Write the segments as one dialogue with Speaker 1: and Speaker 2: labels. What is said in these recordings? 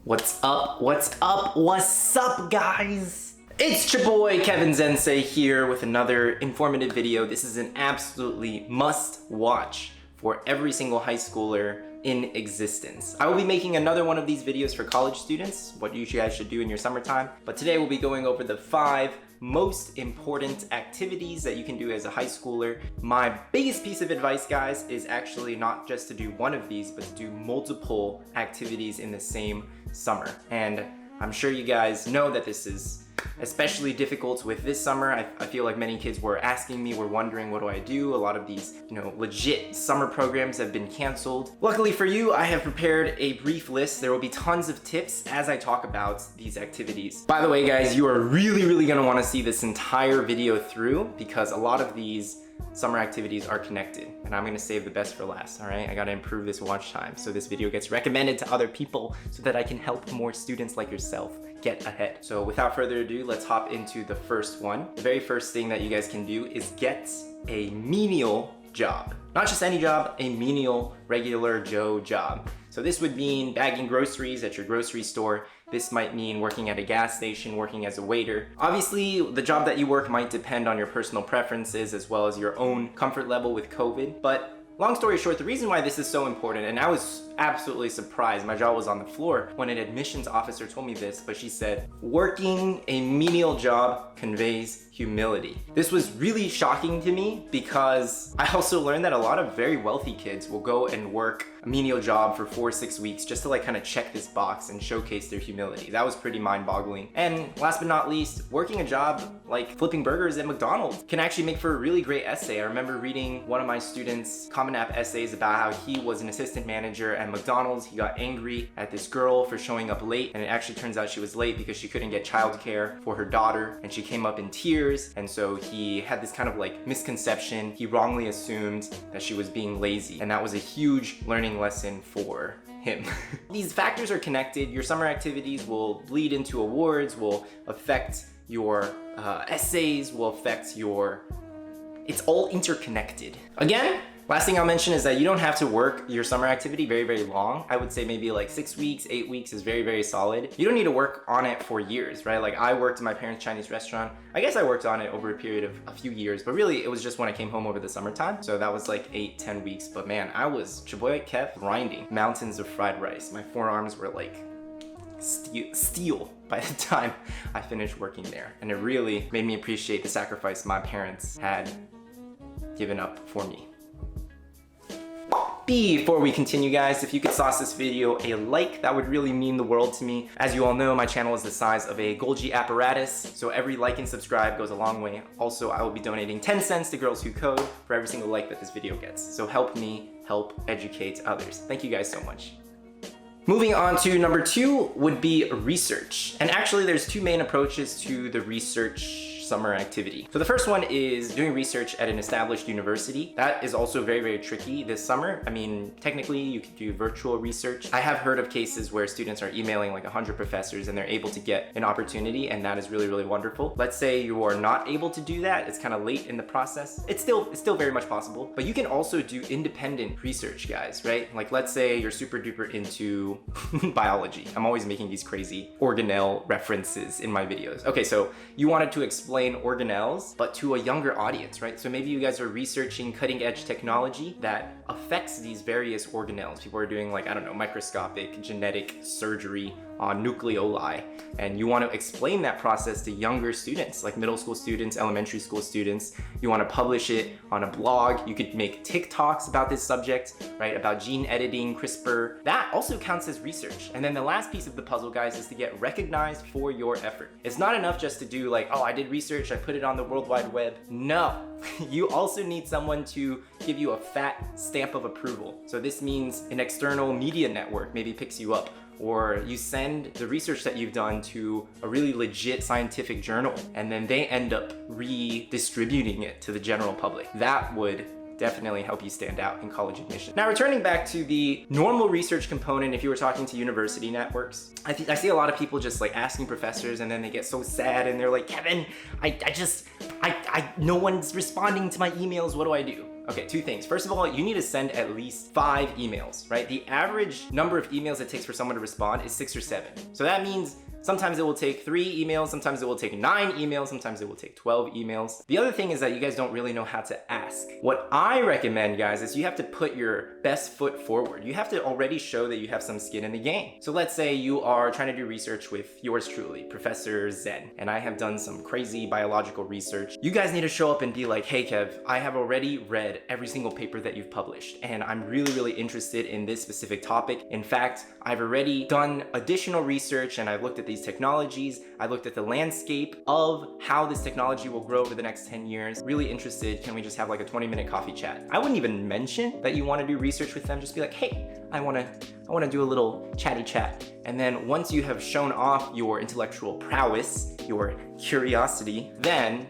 Speaker 1: What's up? What's up? What's up, guys? It's your boy Kevin Zhensei here with another informative video. This is an absolutely must watch for every single high schooler in existence. I will be making another one of these videos for college students, what you guys should do in your summertime. But today we'll be going over the 5 most important activities that you can do as a high schooler. My biggest piece of advice, guys, is actually not just to do one of these, but to do multiple activities in the same summer. And I'm sure you guys know that this is especially difficult with this summer. I feel like many kids were asking me, were wondering, what do I do? A lot of these, legit summer programs have been canceled. Luckily for you, I have prepared a brief list. There will be tons of tips as I talk about these activities. By the way, guys, you are really gonna wanna see this entire video through because a lot of these summer activities are connected, and I'm gonna save the best for last, all right? I gotta improve this watch time so this video gets recommended to other people so that I can help more students like yourself get ahead. So without further ado, let's hop into the first one. The very first thing that you guys can do is get a menial job. Not just any job, a menial, regular Joe job. So this would mean bagging groceries at your grocery store. This might mean working at a gas station, working as a waiter. Obviously, the job that you work might depend on your personal preferences as well as your own comfort level with COVID. But long story short, the reason why this is so important, and I was absolutely surprised, my jaw was on the floor when an admissions officer told me this, but she said, working a menial job conveys humility. This was really shocking to me because I also learned that a lot of very wealthy kids will go and work a menial job for 4 or 6 weeks just to kind of check this box and showcase their humility. That was pretty mind-boggling. And last but not least, working a job like flipping burgers at McDonald's can actually make for a really great essay. I remember reading one of my students' Common App essays about how he was an assistant manager at McDonald's. He got angry at this girl for showing up late, and it actually turns out she was late because she couldn't get childcare for her daughter, and she came up in tears. And so he had this kind of misconception. He wrongly assumed that she was being lazy, and that was a huge learning lesson for him. These factors are connected. Your summer activities will bleed into awards, will affect your essays, will affect your... It's all interconnected. Again, last thing I'll mention is that you don't have to work your summer activity very long. I would say maybe 6 weeks, 8 weeks is very solid. You don't need to work on it for years, right? I worked in my parents' Chinese restaurant. I guess I worked on it over a period of a few years, but really it was just when I came home over the summertime. So that was 8-10 weeks. But man, I was chaboi Kev grinding mountains of fried rice. My forearms were steel by the time I finished working there. And it really made me appreciate the sacrifice my parents had given up for me. Before we continue, guys, if you could sauce this video a like, that would really mean the world to me. As you all know, my channel is the size of a Golgi apparatus, so every like and subscribe goes a long way. Also, I will be donating 10 cents to Girls Who Code for every single like that this video gets. So help me help educate others. Thank you guys so much. Moving on to number 2 would be research. And actually there's 2 main approaches to the research summer activity. So the first one is doing research at an established university. That is also very tricky this summer. I mean, technically you could do virtual research. I have heard of cases where students are emailing 100 professors and they're able to get an opportunity, and that is really wonderful. Let's say you are not able to do that. It's kind of late in the process. It's still very much possible, but you can also do independent research, guys, right? Let's say you're super duper into biology. I'm always making these crazy organelle references in my videos. Okay, so you wanted to explain organelles, but to a younger audience, right? So maybe you guys are researching cutting edge technology that affects these various organelles. People are doing I don't know, microscopic genetic surgery on nucleoli, and you want to explain that process to younger students, like middle school students, elementary school students. You want to publish it on a blog. You could make TikToks about this subject, right? About gene editing, CRISPR. That also counts as research. And then the last piece of the puzzle, guys, is to get recognized for your effort. It's not enough just to do oh, I did research, I put it on the World Wide Web. No, you also need someone to give you a fat stamp of approval. So this means an external media network maybe picks you up, or you send the research that you've done to a really legit scientific journal, and then they end up redistributing it to the general public. That would definitely help you stand out in college admission. Now, returning back to the normal research component, if you were talking to university networks, I see a lot of people just asking professors, and then they get so sad and they're like, Kevin, no one's responding to my emails, what do I do? Okay, two things. First of all, you need to send at least 5 emails, right? The average number of emails it takes for someone to respond is 6 or 7. So that means sometimes it will take 3 emails, sometimes it will take 9 emails, sometimes it will take 12 emails. The other thing is that you guys don't really know how to ask. What I recommend, guys, is you have to put your best foot forward. You have to already show that you have some skin in the game. So let's say you are trying to do research with yours truly, Professor Zhen, and I have done some crazy biological research. You guys need to show up and be like, hey Kev, I have already read every single paper that you've published, and I'm really, really interested in this specific topic. In fact, I've already done additional research and I've looked at these technologies. I looked at the landscape of how this technology will grow over the next 10 years. Really interested. Can we just have like a 20-minute coffee chat? I wouldn't even mention that you want to do research with them. Just be like, hey, I want to do a little chatty chat. And then once you have shown off your intellectual prowess, your curiosity, then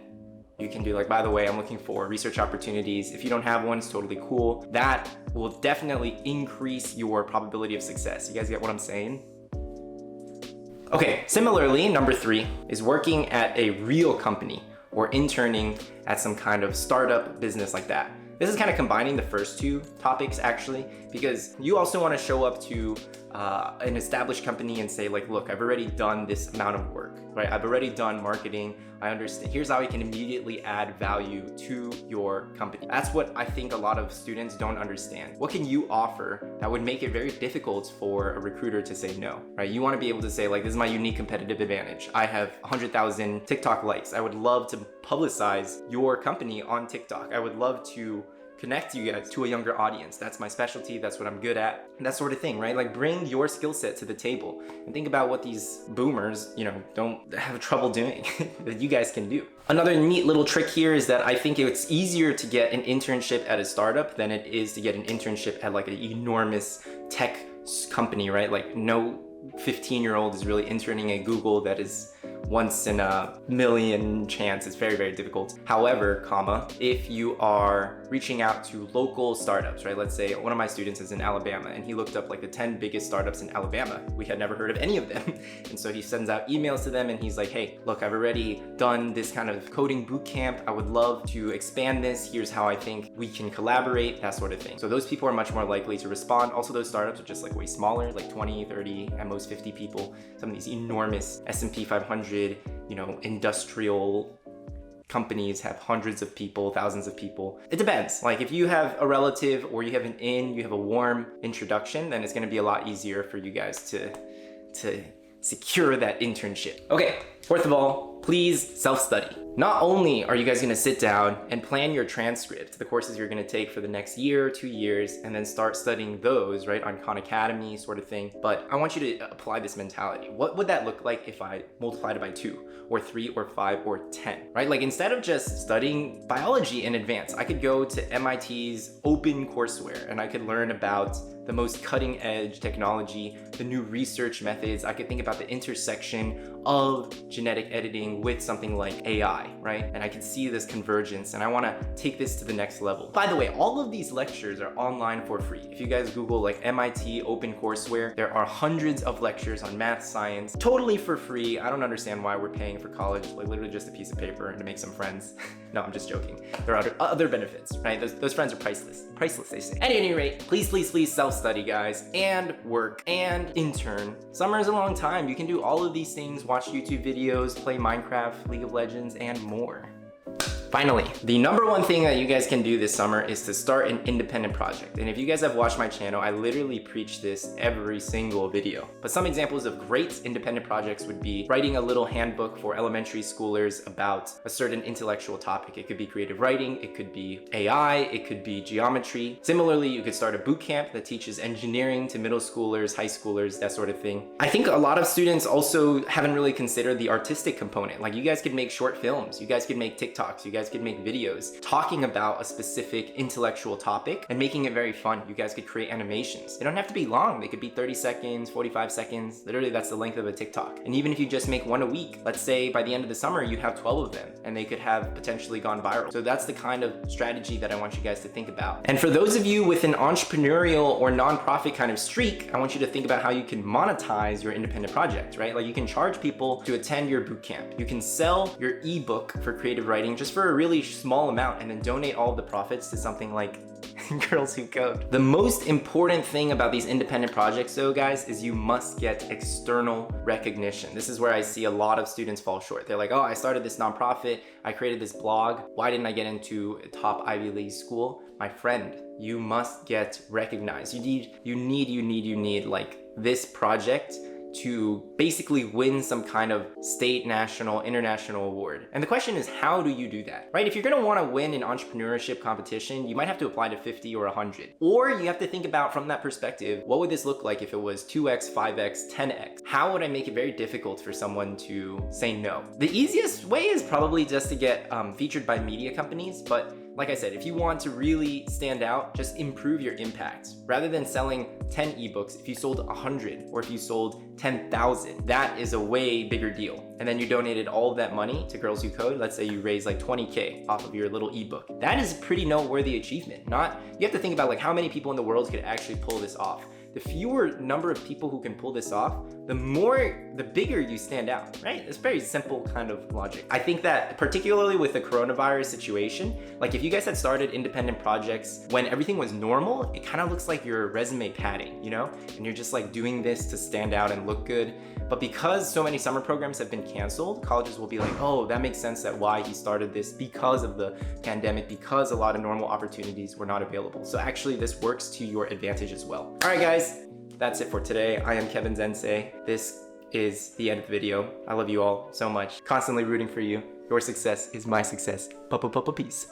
Speaker 1: you can do like, by the way, I'm looking for research opportunities. If you don't have one, it's totally cool. That will definitely increase your probability of success. You guys get what I'm saying? Okay, similarly, number 3 is working at a real company or interning at some kind of startup business like that. This is kind of combining the first 2 topics actually, because you also want to show up to an established company and say like, look, I've already done this amount of work, right? I've already done marketing. I understand. Here's how I can immediately add value to your company. That's what I think a lot of students don't understand. What can you offer that would make it very difficult for a recruiter to say no, right? You want to be able to say like, this is my unique competitive advantage. I have 100,000 TikTok likes. I would love to publicize your company on TikTok. I would love to connect you guys to a younger audience. That's my specialty. That's what I'm good at. And that sort of thing, right? Like bring your skill set to the table and think about what these boomers, don't have trouble doing that you guys can do. Another neat little trick here is that I think it's easier to get an internship at a startup than it is to get an internship at like an enormous tech company, right? Like no 15-year-old is really interning at Google. That is once in a million chance. It's very, very difficult. However, if you are reaching out to local startups, right? Let's say one of my students is in Alabama and he looked up like the 10 biggest startups in Alabama. We had never heard of any of them. And so he sends out emails to them and he's like, hey, look, I've already done this kind of coding boot camp. I would love to expand this. Here's how I think we can collaborate, that sort of thing. So those people are much more likely to respond. Also, those startups are just like way smaller, like 20, 30, at most 50 people. Some of these enormous S&P 500, industrial companies have hundreds of people, thousands of people. It depends. Like if you have a relative or you have you have a warm introduction, then it's going to be a lot easier for you guys to secure that internship. Okay, fourth of all, please self-study. Not only are you guys gonna sit down and plan your transcript, the courses you're gonna take for the next year, 2 years, and then start studying those, right, on Khan Academy sort of thing, but I want you to apply this mentality. What would that look like if I multiplied it by 2 or 3 or 5 or 10, right? Like instead of just studying biology in advance, I could go to MIT's open courseware and I could learn about the most cutting edge technology, the new research methods. I could think about the intersection of genetic editing with something like AI, right? And I can see this convergence and I wanna take this to the next level. By the way, all of these lectures are online for free. If you guys Google like MIT open courseware, there are hundreds of lectures on math, science, totally for free. I don't understand why we're paying for college, like literally just a piece of paper and to make some friends. No, I'm just joking. There are other benefits, right? Those friends are priceless. Priceless, they say. At any rate, please self-study, guys, and work and intern. Summer is a long time. You can do all of these things, watch YouTube videos, play Minecraft, League of Legends, and more. Finally, the number one thing that you guys can do this summer is to start an independent project. And if you guys have watched my channel, I literally preach this every single video. But some examples of great independent projects would be writing a little handbook for elementary schoolers about a certain intellectual topic. It could be creative writing, it could be AI, it could be geometry. Similarly, you could start a boot camp that teaches engineering to middle schoolers, high schoolers, that sort of thing. I think a lot of students also haven't really considered the artistic component. Like you guys could make short films, you guys could make TikToks, you guys could make videos talking about a specific intellectual topic and making it very fun. You guys could create animations. They don't have to be long. They could be 30 seconds, 45 seconds. Literally, that's the length of a TikTok. And even if you just make one a week, let's say by the end of the summer, you have 12 of them and they could have potentially gone viral. So that's the kind of strategy that I want you guys to think about. And for those of you with an entrepreneurial or nonprofit kind of streak, I want you to think about how you can monetize your independent project, right? Like you can charge people to attend your bootcamp. You can sell your ebook for creative writing just for a really small amount and then donate all of the profits to something like Girls Who Code. The most important thing about these independent projects though, guys, is you must get external recognition. This is where I see a lot of students fall short. They're like, oh, I started this nonprofit, I created this blog, why didn't I get into a top Ivy League school? My friend, you must get recognized. You need like this project to basically win some kind of state, national, international award. And the question is, how do you do that, right? If you're gonna wanna win an entrepreneurship competition, you might have to apply to 50 or 100. Or you have to think about from that perspective, what would this look like if it was 2x, 5x, 10x? How would I make it very difficult for someone to say no? The easiest way is probably just to get featured by media companies, but like I said, if you want to really stand out, just improve your impact. Rather than selling 10 ebooks, if you sold 100 or if you sold 10,000, that is a way bigger deal. And then you donated all of that money to Girls Who Code. Let's say you raised like 20K off of your little ebook. That is a pretty noteworthy achievement. You have to think about like how many people in the world could actually pull this off. The fewer number of people who can pull this off, the bigger you stand out, right? It's very simple kind of logic. I think that particularly with the coronavirus situation, like if you guys had started independent projects when everything was normal, it kind of looks like your resume padding, you know? And you're just like doing this to stand out and look good. But because so many summer programs have been canceled, colleges will be like, oh, that makes sense that why he started this because of the pandemic, because a lot of normal opportunities were not available. So actually this works to your advantage as well. All right, guys, that's it for today. I am Kevin Zhensei. This is the end of the video. I love you all so much. Constantly rooting for you. Your success is my success. Peace.